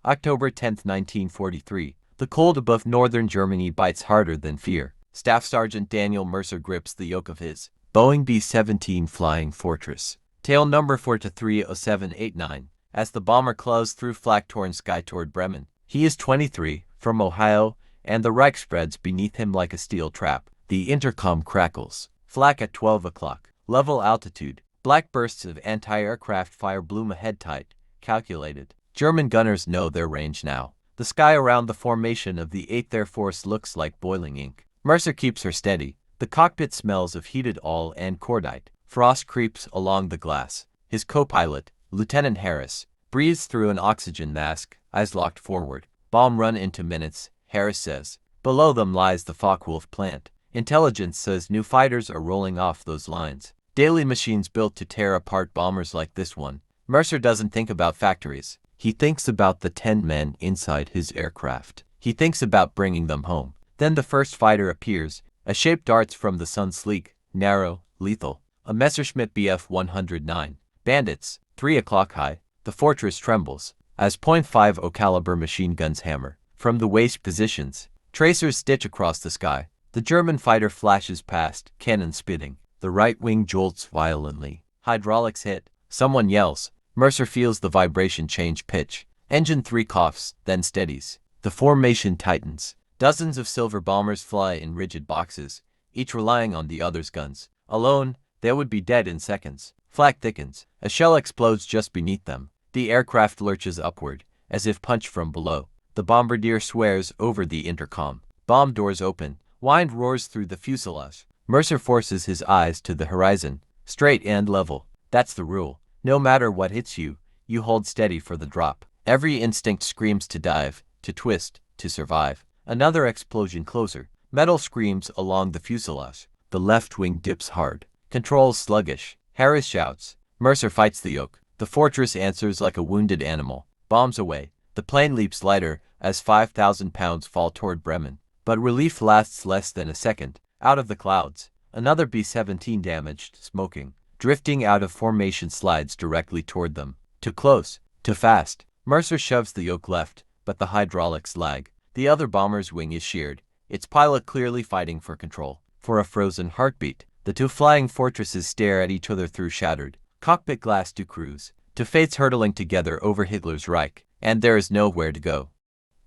October 10, 1943. The cold above northern Germany bites harder than fear. Staff Sergeant Daniel Mercer grips the yoke of his Boeing B-17 Flying Fortress. Tail number 4230789. As the bomber claws through flak-torn sky toward Bremen. He is 23, from Ohio, and the Reich spreads beneath him like a steel trap. The intercom crackles. Flak at 12 o'clock. Level altitude. Black bursts of anti-aircraft fire bloom ahead tight. Calculated. German gunners know their range now. The sky around the formation of the 8th Air Force looks like boiling ink. Mercer keeps her steady. The cockpit smells of heated oil and cordite. Frost creeps along the glass. His co-pilot, Lieutenant Harris, breathes through an oxygen mask, eyes locked forward. Bomb run into minutes, Harris says. Below them lies the Focke-Wulf plant. Intelligence says new fighters are rolling off those lines. Daily machines built to tear apart bombers like this one. Mercer doesn't think about factories. He thinks about the 10 men inside his aircraft. He thinks about bringing them home. Then the first fighter appears. A shape darts from the sun, sleek, narrow, lethal. A Messerschmitt Bf 109. Bandits, 3 o'clock high. The fortress trembles as .50 caliber machine guns hammer. From the waist positions, tracers stitch across the sky. The German fighter flashes past, cannon spitting. The right wing jolts violently. Hydraulics hit. Someone yells. Mercer feels the vibration change pitch. Engine 3 coughs, then steadies. The formation tightens. Dozens of silver bombers fly in rigid boxes, each relying on the other's guns. Alone, they would be dead in seconds. Flak thickens. A shell explodes just beneath them. The aircraft lurches upward, as if punched from below. The bombardier swears over the intercom. Bomb doors open. Wind roars through the fuselage. Mercer forces his eyes to the horizon. Straight and level. That's the rule. No matter what hits you, you hold steady for the drop. Every instinct screams to dive, to twist, to survive. Another explosion closer. Metal screams along the fuselage. The left wing dips hard. Controls sluggish. Harris shouts. Mercer fights the yoke. The fortress answers like a wounded animal. Bombs away. The plane leaps lighter as 5,000 pounds fall toward Bremen. But relief lasts less than a second. Out of the clouds, another B-17 damaged, smoking. Drifting out of formation slides directly toward them. Too close. Too fast. Mercer shoves the yoke left, but the hydraulics lag. The other bomber's wing is sheared, its pilot clearly fighting for control. For a frozen heartbeat, the two flying fortresses stare at each other through shattered cockpit glass to cruise, to fates hurtling together over Hitler's Reich, and there is nowhere to go.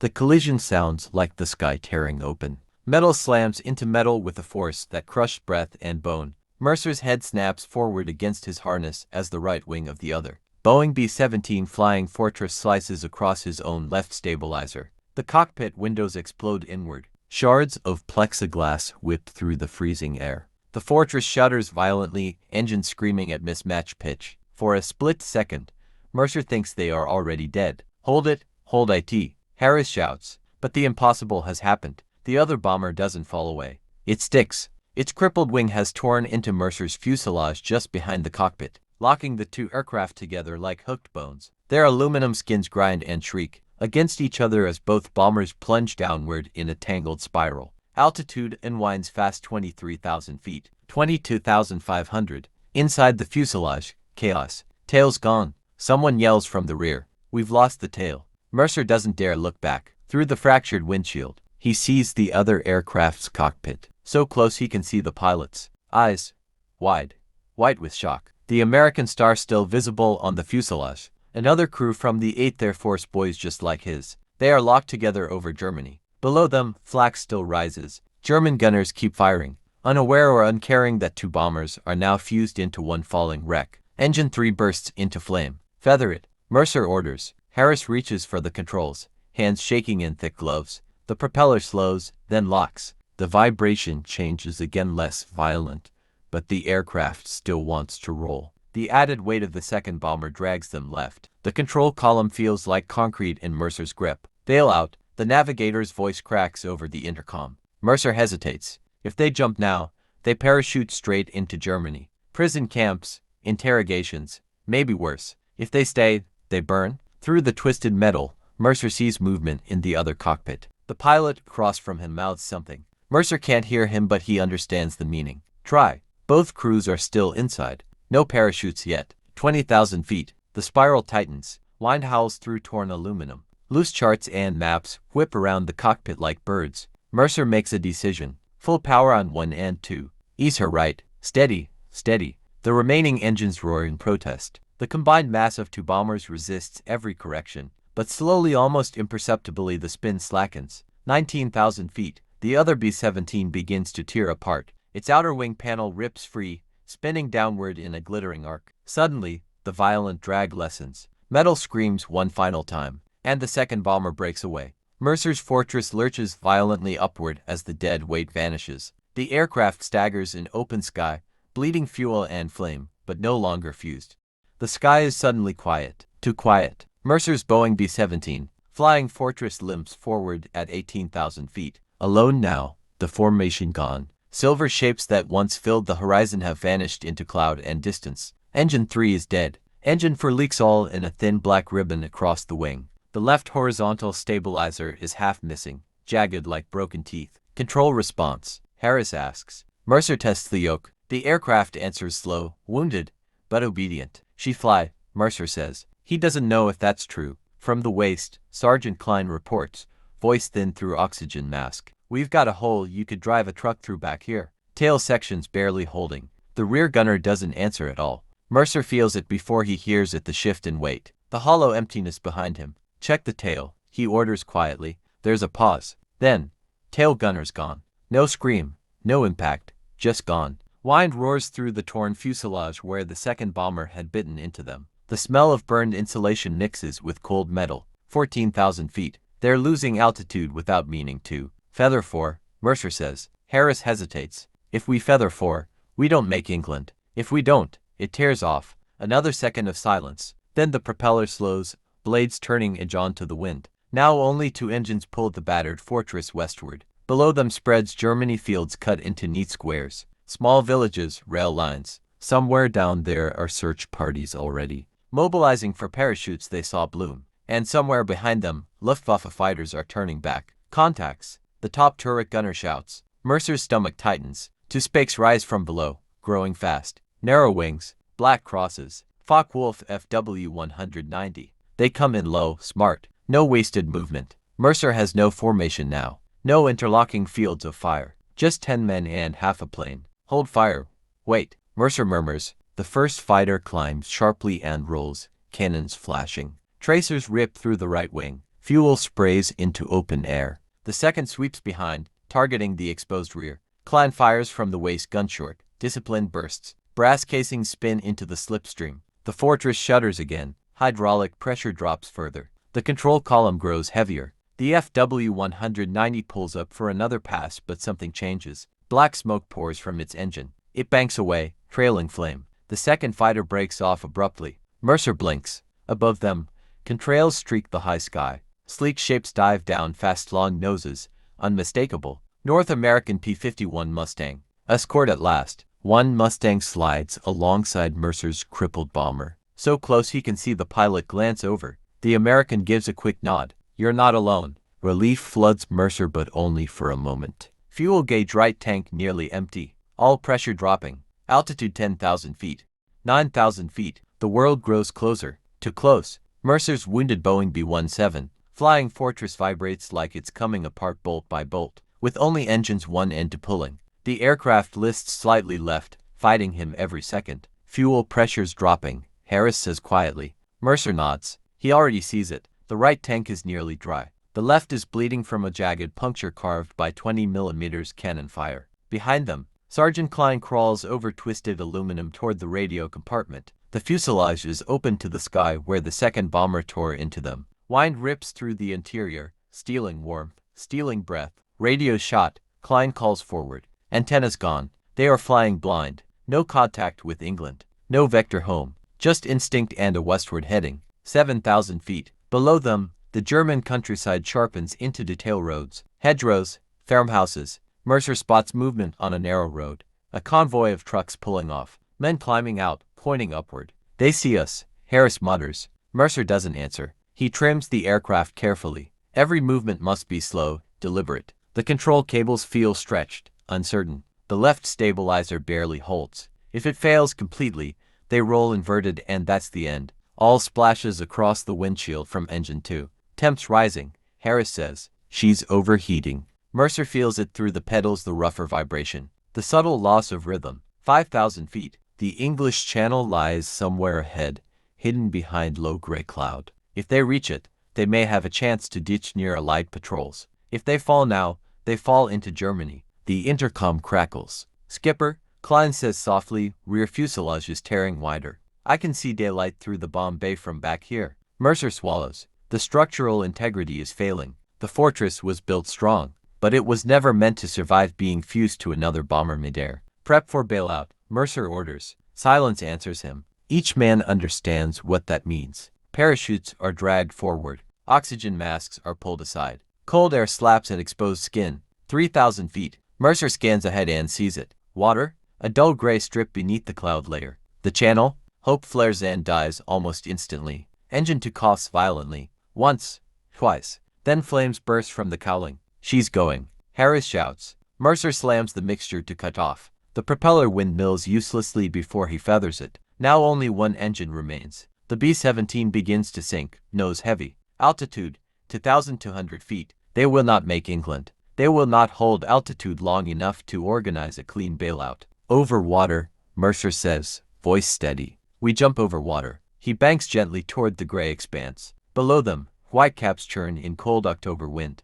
The collision sounds like the sky tearing open. Metal slams into metal with a force that crushed breath and bone. Mercer's head snaps forward against his harness as the right wing of the other Boeing B-17 Flying Fortress slices across his own left stabilizer. The cockpit windows explode inward. Shards of plexiglass whip through the freezing air. The fortress shudders violently, engine screaming at mismatched pitch. For a split second, Mercer thinks they are already dead. Hold it, hold it, Harris shouts. But the impossible has happened. The other bomber doesn't fall away. It sticks. Its crippled wing has torn into Mercer's fuselage just behind the cockpit, locking the two aircraft together like hooked bones. Their aluminum skins grind and shriek against each other as both bombers plunge downward in a tangled spiral. Altitude unwinds fast 23,000 feet, 22,500. Inside the fuselage, chaos. Tail's gone. Someone yells from the rear. We've lost the tail. Mercer doesn't dare look back. Through the fractured windshield, he sees the other aircraft's cockpit. So close he can see the pilot's eyes, wide, white with shock. The American star still visible on the fuselage. Another crew from the 8th Air Force, boys just like his. They are locked together over Germany. Below them, flak still rises. German gunners keep firing, unaware or uncaring that two bombers are now fused into one falling wreck. Engine 3 bursts into flame. Feather it. Mercer orders. Harris reaches for the controls, hands shaking in thick gloves. The propeller slows, then locks. The vibration changes again, less violent, but the aircraft still wants to roll. The added weight of the second bomber drags them left. The control column feels like concrete in Mercer's grip. Bail out. The navigator's voice cracks over the intercom. Mercer hesitates. If they jump now, they parachute straight into Germany. Prison camps, interrogations, maybe worse. If they stay, they burn. Through the twisted metal, Mercer sees movement in the other cockpit. The pilot across from him mouths something. Mercer can't hear him, but he understands the meaning. Try. Both crews are still inside. No parachutes yet. 20,000 feet. The spiral tightens. Wind howls through torn aluminum. Loose charts and maps whip around the cockpit like birds. Mercer makes a decision. Full power on 1 and 2. Ease her right. Steady, steady. The remaining engines roar in protest. The combined mass of two bombers resists every correction, but slowly, almost imperceptibly, the spin slackens. 19,000 feet. The other B-17 begins to tear apart. Its outer wing panel rips free, spinning downward in a glittering arc. Suddenly, the violent drag lessens. Metal screams one final time, and the second bomber breaks away. Mercer's fortress lurches violently upward as the dead weight vanishes. The aircraft staggers in open sky, bleeding fuel and flame, but no longer fused. The sky is suddenly quiet. Too quiet. Mercer's Boeing B-17, flying fortress, limps forward at 18,000 feet. Alone now, the formation gone. Silver shapes that once filled the horizon have vanished into cloud and distance. Engine 3 is dead. Engine 4 leaks all in a thin black ribbon across the wing. The left horizontal stabilizer is half missing, jagged like broken teeth. Control response, Harris asks. Mercer tests the yoke. The aircraft answers slow, wounded, but obedient. She fly, Mercer says. He doesn't know if that's true. From the waist, Sergeant Klein reports, voice thin through oxygen mask. We've got a hole you could drive a truck through back here. Tail sections barely holding. The rear gunner doesn't answer at all. Mercer feels it before he hears it, the shift in weight. The hollow emptiness behind him. Check the tail, he orders quietly. There's a pause. Then, tail gunner's gone. No scream, no impact, just gone. Wind roars through the torn fuselage where the second bomber had bitten into them. The smell of burned insulation mixes with cold metal. 14,000 feet. They're losing altitude without meaning to. Feather 4, Mercer says. Harris hesitates. If we feather 4, we don't make England. If we don't, it tears off. Another second of silence. Then the propeller slows, blades turning edge onto the wind. Now only two engines pull the battered fortress westward. Below them spreads Germany, fields cut into neat squares. Small villages, rail lines. Somewhere down there are search parties already, mobilizing for parachutes they saw bloom. And somewhere behind them, Luftwaffe fighters are turning back. Contacts. The top turret gunner shouts. Mercer's stomach tightens. Two spakes rise from below, growing fast. Narrow wings, black crosses. Focke-Wulf Fw 190. They come in low, smart. No wasted movement. Mercer has no formation now. No interlocking fields of fire. Just 10 men and half a plane. Hold fire. Wait. Mercer murmurs. The first fighter climbs sharply and rolls, cannons flashing. Tracers rip through the right wing. Fuel sprays into open air. The second sweeps behind, targeting the exposed rear. Klein fires from the waist gun short. Disciplined bursts. Brass casings spin into the slipstream. The fortress shudders again. Hydraulic pressure drops further. The control column grows heavier. The Fw 190 pulls up for another pass, but something changes. Black smoke pours from its engine. It banks away, trailing flame. The second fighter breaks off abruptly. Mercer blinks. Above them, contrails streak the high sky. Sleek shapes dive down fast, long noses, unmistakable. North American P-51 Mustang. Escort at last. One Mustang slides alongside Mercer's crippled bomber. So close he can see the pilot glance over. The American gives a quick nod. You're not alone. Relief floods Mercer, but only for a moment. Fuel gauge right tank nearly empty. All pressure dropping. Altitude 10,000 feet. 9,000 feet. The world grows closer. Too close. Mercer's wounded Boeing B-17 flying fortress vibrates like it's coming apart bolt by bolt, with only engines one end to pulling. The aircraft lists slightly left, fighting him every second. Fuel pressure's dropping, Harris says quietly. Mercer nods. He already sees it. The right tank is nearly dry. The left is bleeding from a jagged puncture carved by 20mm cannon fire. Behind them, Sergeant Klein crawls over twisted aluminum toward the radio compartment. The fuselage is open to the sky where the second bomber tore into them. Wind rips through the interior, stealing warmth, stealing breath. Radio shot. Klein calls forward. Antennas gone. They are flying blind. No contact with England. No vector home. Just instinct and a westward heading. 7,000 feet. Below them, the German countryside sharpens into detail roads, hedgerows, farmhouses. Mercer spots movement on a narrow road. A convoy of trucks pulling off. Men climbing out, pointing upward. They see us, Harris mutters. Mercer doesn't answer. He trims the aircraft carefully. Every movement must be slow, deliberate. The control cables feel stretched, uncertain. The left stabilizer barely holds. If it fails completely, they roll inverted, and that's the end. All splashes across the windshield from engine 2. Temps rising, Harris says. She's overheating. Mercer feels it through the pedals, the rougher vibration. The subtle loss of rhythm. 5,000 feet. The English Channel lies somewhere ahead, hidden behind low gray cloud. If they reach it, they may have a chance to ditch near Allied patrols. If they fall now, they fall into Germany. The intercom crackles. Skipper, Klein says softly, rear fuselage is tearing wider. I can see daylight through the bomb bay from back here. Mercer swallows. The structural integrity is failing. The fortress was built strong, but it was never meant to survive being fused to another bomber midair. Prep for bailout, Mercer orders. Silence answers him. Each man understands what that means. Parachutes are dragged forward. Oxygen masks are pulled aside. Cold air slaps at exposed skin. 3,000 feet. Mercer scans ahead and sees it. Water? A dull gray strip beneath the cloud layer. The channel? Hope flares and dies almost instantly. Engine 2 coughs violently. Once. Twice. Then flames burst from the cowling. She's going. Harris shouts. Mercer slams the mixture to cut off. The propeller windmills uselessly before he feathers it. Now only one engine remains. The B-17 begins to sink, nose heavy. Altitude, 2,200 feet. They will not make England. They will not hold altitude long enough to organize a clean bailout. Over water, Mercer says, voice steady. We jump over water. He banks gently toward the gray expanse. Below them, whitecaps churn in cold October wind.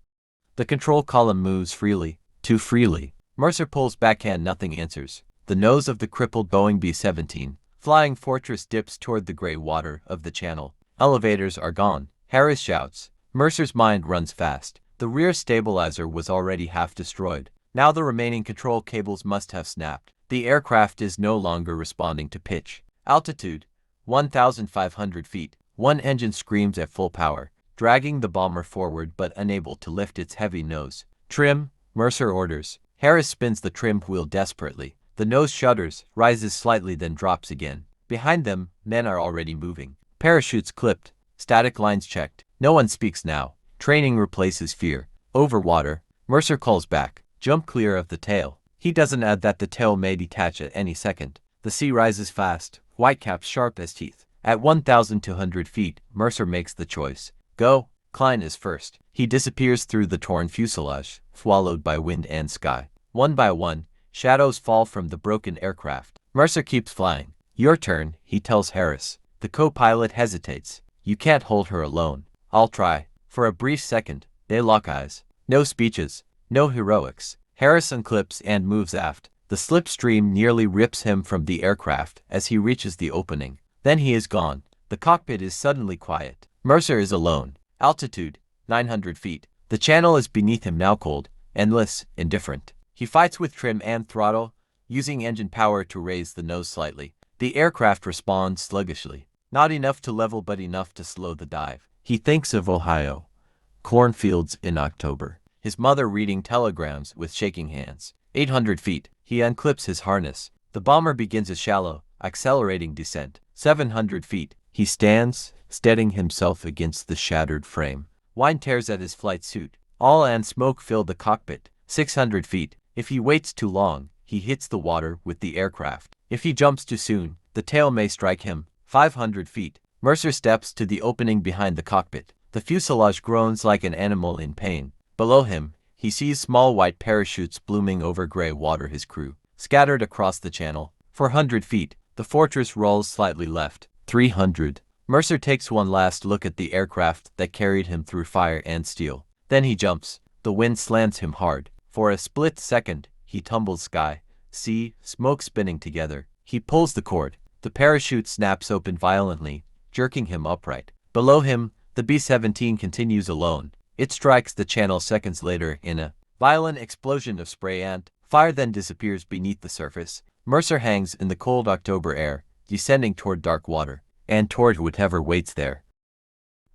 The control column moves freely, too freely. Mercer pulls backhand, nothing answers. The nose of the crippled Boeing B-17 Flying Fortress dips toward the gray water of the channel. Elevators are gone. Harris shouts. Mercer's mind runs fast. The rear stabilizer was already half destroyed. Now the remaining control cables must have snapped. The aircraft is no longer responding to pitch. Altitude, 1,500 feet. One engine screams at full power, dragging the bomber forward but unable to lift its heavy nose. Trim, Mercer orders. Harris spins the trim wheel desperately. The nose shudders, rises slightly, then drops again. Behind them, men are already moving. Parachutes clipped. Static lines checked. No one speaks now. Training replaces fear. Over water, Mercer calls back. Jump clear of the tail. He doesn't add that the tail may detach at any second. The sea rises fast, whitecaps sharp as teeth. At 1,200 feet, Mercer makes the choice. Go. Klein is first. He disappears through the torn fuselage, swallowed by wind and sky. One by one, shadows fall from the broken aircraft. Mercer keeps flying. Your turn, he tells Harris. The co-pilot hesitates. You can't hold her alone. I'll try. For a brief second, they lock eyes. No speeches. No heroics. Harris unclips and moves aft. The slipstream nearly rips him from the aircraft as he reaches the opening. Then he is gone. The cockpit is suddenly quiet. Mercer is alone. Altitude, 900 feet. The channel is beneath him now, cold, endless, indifferent. He fights with trim and throttle, using engine power to raise the nose slightly. The aircraft responds sluggishly. Not enough to level but enough to slow the dive. He thinks of Ohio. Cornfields in October. His mother reading telegrams with shaking hands. 800 feet. He unclips his harness. The bomber begins a shallow, accelerating descent. 700 feet. He stands, steadying himself against the shattered frame. Wine tears at his flight suit. Oil and smoke fill the cockpit. 600 feet. If he waits too long, he hits the water with the aircraft. If he jumps too soon, the tail may strike him. 500 feet. Mercer steps to the opening behind the cockpit. The fuselage groans like an animal in pain. Below him, he sees small white parachutes blooming over gray water. His crew, scattered across the channel. 400 feet. The fortress rolls slightly left. 300. Mercer takes one last look at the aircraft that carried him through fire and steel. Then he jumps. The wind slants him hard. For a split second, he tumbles sky, sea, smoke spinning together. He pulls the cord. The parachute snaps open violently, jerking him upright. Below him, the B-17 continues alone. It strikes the channel seconds later in a violent explosion of spray and fire, then disappears beneath the surface. Mercer hangs in the cold October air, descending toward dark water, and toward whatever waits there.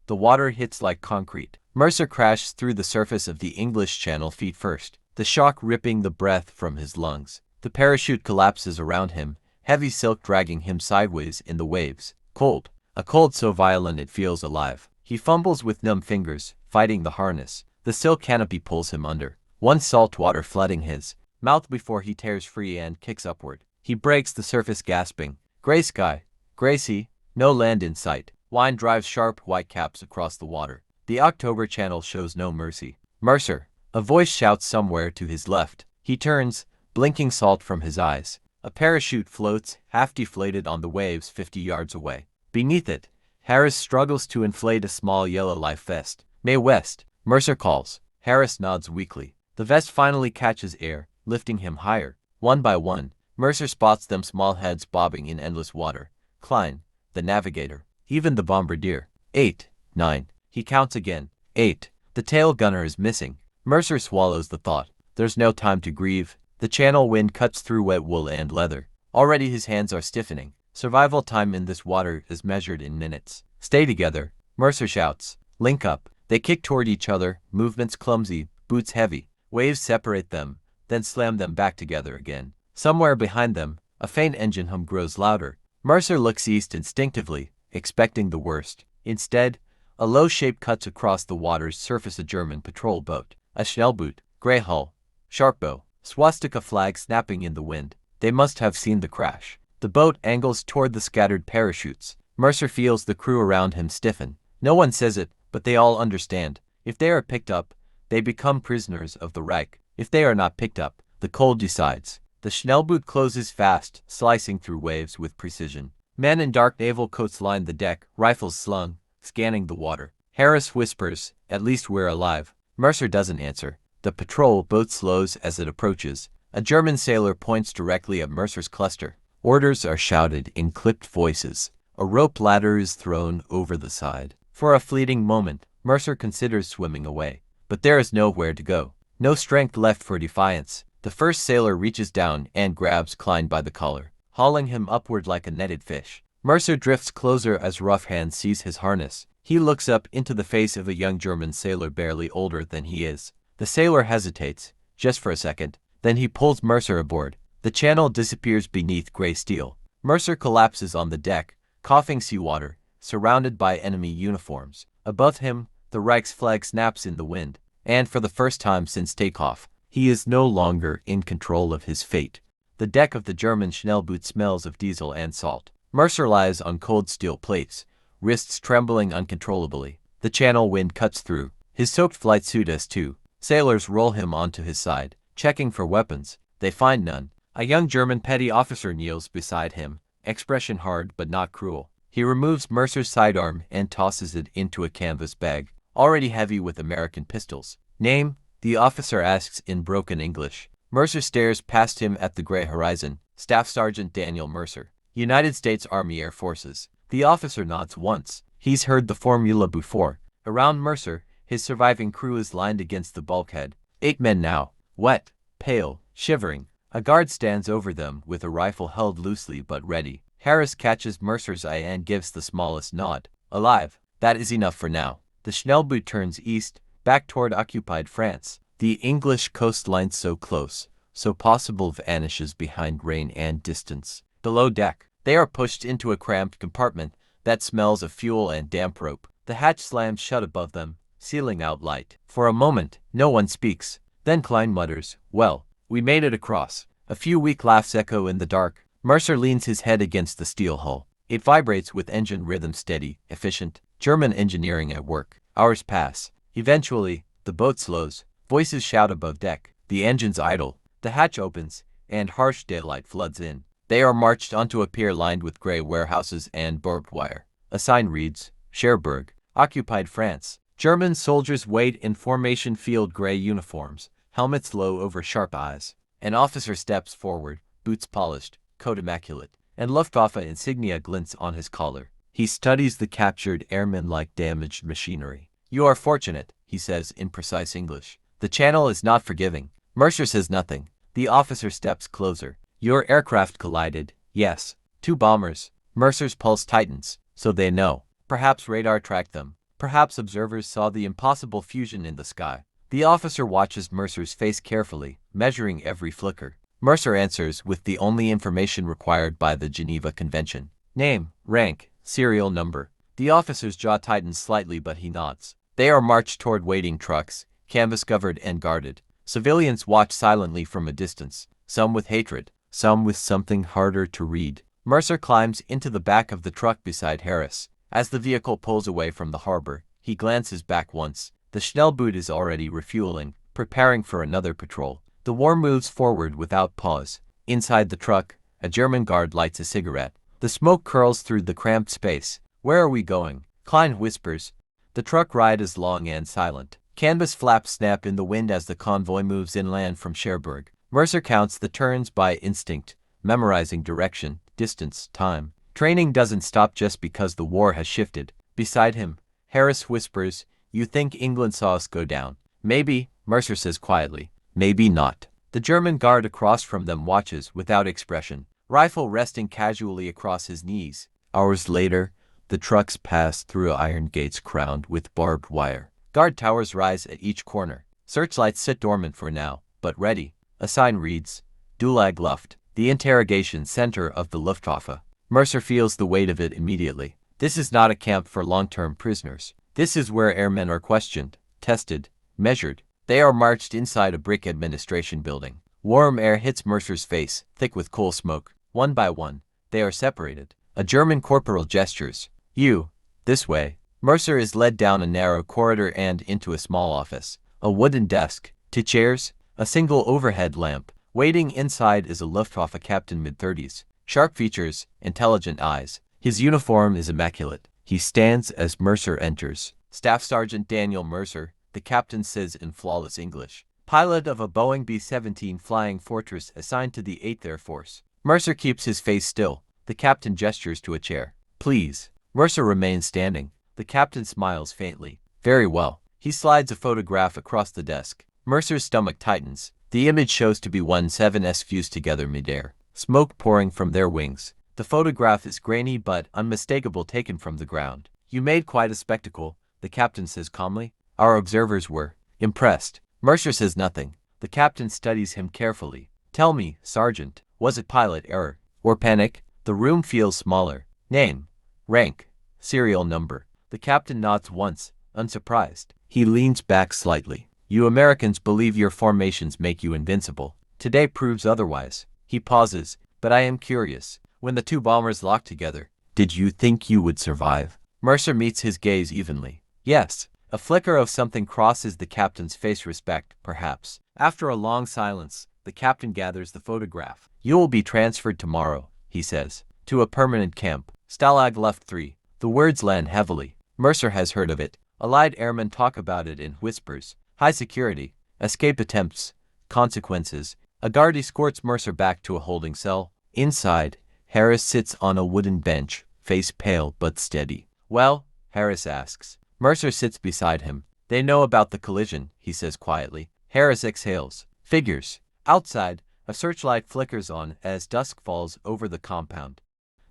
The water hits like concrete. Mercer crashes through the surface of the English Channel feet first, the shock ripping the breath from his lungs. The parachute collapses around him, heavy silk dragging him sideways in the waves. Cold. A cold so violent it feels alive. He fumbles with numb fingers, fighting the harness. The silk canopy pulls him under. One salt water flooding his mouth before he tears free and kicks upward. He breaks the surface gasping. Gray sky, gray sea, no land in sight. Wine drives sharp white caps across the water. The October channel shows no mercy. Mercer, a voice shouts somewhere to his left. He turns, blinking salt from his eyes. A parachute floats, half deflated on the waves 50 yards away. Beneath it, Harris struggles to inflate a small yellow life vest. Mae West, Mercer calls. Harris nods weakly. The vest finally catches air, lifting him higher. One by one, Mercer spots them small heads bobbing in endless water. Klein, the navigator, even the bombardier. 8, 9. He counts again. 8. The tail gunner is missing. Mercer swallows the thought. There's no time to grieve. The channel wind cuts through wet wool and leather. Already his hands are stiffening. Survival time in this water is measured in minutes. Stay together, Mercer shouts. Link up. They kick toward each other, movements clumsy, boots heavy. Waves separate them, then slam them back together again. Somewhere behind them, a faint engine hum grows louder. Mercer looks east instinctively, expecting the worst. Instead, a low shape cuts across the water's surface, a German patrol boat. A Schnellboot, gray hull, sharp bow, swastika flag snapping in the wind. They must have seen the crash. The boat angles toward the scattered parachutes. Mercer feels the crew around him stiffen. No one says it, but they all understand. If they are picked up, they become prisoners of the Reich. If they are not picked up, the cold decides. The Schnellboot closes fast, slicing through waves with precision. Men in dark naval coats line the deck, rifles slung, scanning the water. Harris whispers, "At least we're alive." Mercer doesn't answer. The patrol boat slows as it approaches. A German sailor points directly at Mercer's cluster. Orders are shouted in clipped voices. A rope ladder is thrown over the side. For a fleeting moment, Mercer considers swimming away. But there is nowhere to go. No strength left for defiance. The first sailor reaches down and grabs Klein by the collar, hauling him upward like a netted fish. Mercer drifts closer as Rough Hand sees his harness. He looks up into the face of a young German sailor barely older than he is. The sailor hesitates, just for a second. Then he pulls Mercer aboard. The channel disappears beneath gray steel. Mercer collapses on the deck, coughing seawater, surrounded by enemy uniforms. Above him, the Reich's flag snaps in the wind. And for the first time since takeoff, he is no longer in control of his fate. The deck of the German Schnellboot smells of diesel and salt. Mercer lies on cold steel plates, wrists trembling uncontrollably. The channel wind cuts through. His soaked flight suit does too. Sailors roll him onto his side, checking for weapons. They find none. A young German petty officer kneels beside him, expression hard but not cruel. He removes Mercer's sidearm and tosses it into a canvas bag, already heavy with American pistols. "Name?" the officer asks in broken English. Mercer stares past him at the gray horizon. Staff Sergeant Daniel Mercer, United States Army Air Forces. The officer nods once. He's heard the formula before. Around Mercer, his surviving crew is lined against the bulkhead. 8 men now, wet, pale, shivering. A guard stands over them with a rifle held loosely but ready. Harris catches Mercer's eye and gives the smallest nod. Alive. That is enough for now. The Schnellboot turns east, back toward occupied France. The English coastline so close, so possible vanishes behind rain and distance. Below deck, they are pushed into a cramped compartment that smells of fuel and damp rope. The hatch slams shut above them, sealing out light. For a moment, no one speaks. Then Klein mutters, "Well, we made it across." A few weak laughs echo in the dark. Mercer leans his head against the steel hull. It vibrates with engine rhythm, steady, efficient. German engineering at work. Hours pass. Eventually, the boat slows. Voices shout above deck. The engines idle. The hatch opens, and harsh daylight floods in. They are marched onto a pier lined with gray warehouses and barbed wire. A sign reads, Cherbourg, occupied France. German soldiers wait in formation, field gray uniforms, helmets low over sharp eyes. An officer steps forward, boots polished, coat immaculate, and Luftwaffe insignia glints on his collar. He studies the captured airmen like damaged machinery. "You are fortunate," he says in precise English. "The channel is not forgiving." Mercer says nothing. The officer steps closer. "Your aircraft collided." "Yes. 2 bombers." Mercer's pulse tightens. "So they know." Perhaps radar tracked them. Perhaps observers saw the impossible fusion in the sky. The officer watches Mercer's face carefully, measuring every flicker. Mercer answers with the only information required by the Geneva Convention. Name, rank, serial number. The officer's jaw tightens slightly, but he nods. They are marched toward waiting trucks, canvas-covered and guarded. Civilians watch silently from a distance, some with hatred, some with something harder to read. Mercer climbs into the back of the truck beside Harris. As the vehicle pulls away from the harbor, He glances back once. The Schnellboot is already refueling, preparing for another patrol. The war moves forward without pause. Inside the truck, a German guard lights a cigarette. The smoke curls through the cramped space. Where are we going? Klein whispers. The truck ride is long and silent. Canvas flaps snap in the wind as the convoy moves inland from Cherbourg. Mercer counts the turns by instinct, memorizing direction, distance, time. Training doesn't stop just because the war has shifted. Beside him, Harris whispers, "You think England saw us go down?" "Maybe," Mercer says quietly. "Maybe not." The German guard across from them watches without expression, rifle resting casually across his knees. Hours later, the trucks pass through iron gates crowned with barbed wire. Guard towers rise at each corner. Searchlights sit dormant for now, but ready. A sign reads, Stalag Luft, the interrogation center of the Luftwaffe. Mercer feels the weight of it immediately. This is not a camp for long-term prisoners. This is where airmen are questioned, tested, measured. They are marched inside a brick administration building. Warm air hits Mercer's face, thick with coal smoke. One by one, they are separated. A German corporal gestures. "You, this way." Mercer is led down a narrow corridor and into a small office. A wooden desk, 2 chairs, a single overhead lamp. Waiting inside is a Luftwaffe captain mid-30s. Sharp features, intelligent eyes. His uniform is immaculate. He stands as Mercer enters. Staff Sergeant Daniel Mercer, the captain says in flawless English. Pilot of a Boeing B-17 Flying Fortress assigned to the 8th Air Force. Mercer keeps his face still. The captain gestures to a chair. "Please." Mercer remains standing. The captain smiles faintly. "Very well." He slides a photograph across the desk. Mercer's stomach tightens. The image shows to be 17s fused together midair, smoke pouring from their wings. The photograph is grainy but unmistakable, taken from the ground. "You made quite a spectacle," the captain says calmly. "Our observers were impressed." Mercer says nothing. The captain studies him carefully. "Tell me, Sergeant, was it pilot error or panic?" The room feels smaller. Name, rank, serial number. The captain nods once, unsurprised. He leans back slightly. "You Americans believe your formations make you invincible. Today proves otherwise." He pauses, "But I am curious. When the 2 bombers locked together, did you think you would survive?" Mercer meets his gaze evenly. "Yes." A flicker of something crosses the captain's face. Respect, perhaps. After a long silence, the captain gathers the photograph. "You will be transferred tomorrow," he says, "to a permanent camp. Stalag Luft III. The words land heavily. Mercer has heard of it. Allied airmen talk about it in whispers. High security, escape attempts, consequences. A guard escorts Mercer back to a holding cell. Inside, Harris sits on a wooden bench, face pale but steady. "Well?" Harris asks. Mercer sits beside him. "They know about the collision," he says quietly. Harris exhales. "Figures." Outside, a searchlight flickers on as dusk falls over the compound.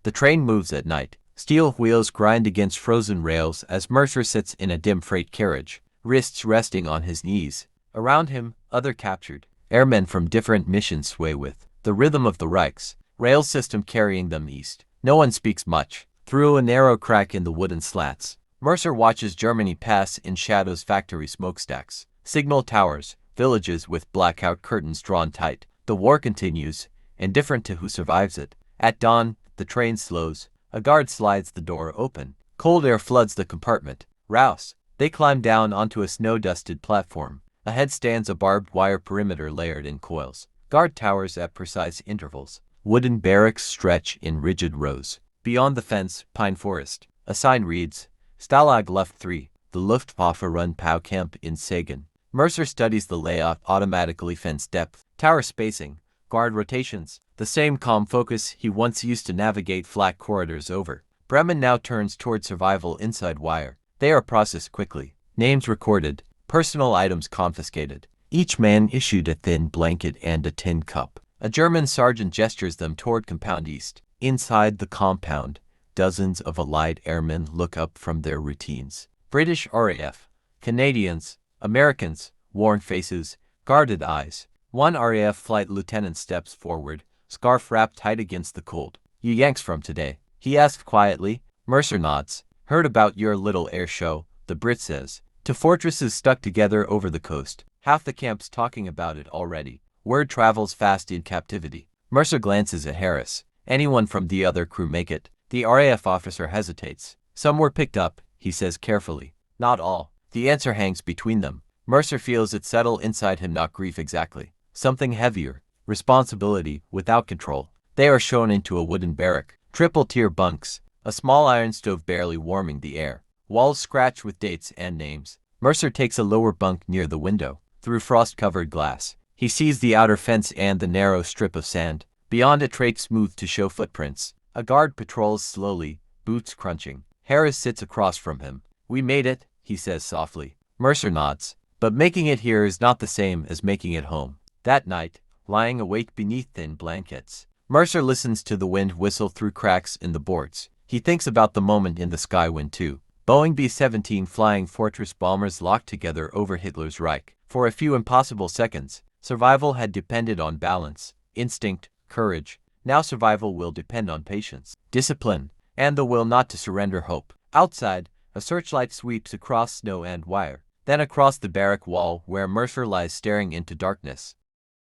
The train moves at night. Steel wheels grind against frozen rails as Mercer sits in a dim freight carriage, wrists resting on his knees. Around him, other captured airmen from different missions sway with the rhythm of the Reich's rail system carrying them east. No one speaks much. Through a narrow crack in the wooden slats, Mercer watches Germany pass in shadows, factory smokestacks, signal towers, villages with blackout curtains drawn tight. The war continues, indifferent to who survives it. At dawn, the train slows. A guard slides the door open. Cold air floods the compartment. Rouse. They climb down onto a snow-dusted platform. Ahead stands a barbed wire perimeter layered in coils. Guard towers at precise intervals. Wooden barracks stretch in rigid rows. Beyond the fence, pine forest. A sign reads, Stalag Luft III, the Luftwaffe-run POW camp in Sagan. Mercer studies the layout, automatically fenced depth, tower spacing, guard rotations, the same calm focus he once used to navigate flak corridors over. Bremen now turns toward survival inside wire. They are processed quickly. Names recorded, personal items confiscated. Each man issued a thin blanket and a tin cup. A German sergeant gestures them toward compound east. Inside the compound, dozens of Allied airmen look up from their routines. British RAF, Canadians, Americans, worn faces, guarded eyes. One RAF flight lieutenant steps forward, scarf wrapped tight against the cold. "You Yanks from today?" he asks quietly. Mercer nods. "Heard about your little air show," the Brit says. "To fortresses stuck together over the coast. Half the camp's talking about it already. Word travels fast in captivity." Mercer glances at Harris. "Anyone from the other crew make it?" The RAF officer hesitates. "Some were picked up," he says carefully. Not all. The answer hangs between them. Mercer feels it settle inside him, not grief exactly. Something heavier. Responsibility, without control. They are shown into a wooden barrack. Triple-tier bunks. A small iron stove barely warming the air. Walls scratched with dates and names. Mercer takes a lower bunk near the window. Through frost-covered glass, he sees the outer fence and the narrow strip of sand. Beyond it, track smooth to show footprints. A guard patrols slowly, boots crunching. Harris sits across from him. "We made it," he says softly. Mercer nods. But making it here is not the same as making it home. That night, lying awake beneath thin blankets, Mercer listens to the wind whistle through cracks in the boards. He thinks about the moment in the sky when two Boeing B-17 Flying Fortress bombers locked together over Hitler's Reich. For a few impossible seconds, survival had depended on balance, instinct, courage. Now survival will depend on patience, discipline, and the will not to surrender hope. Outside, a searchlight sweeps across snow and wire, then across the barrack wall where Mercer lies staring into darkness.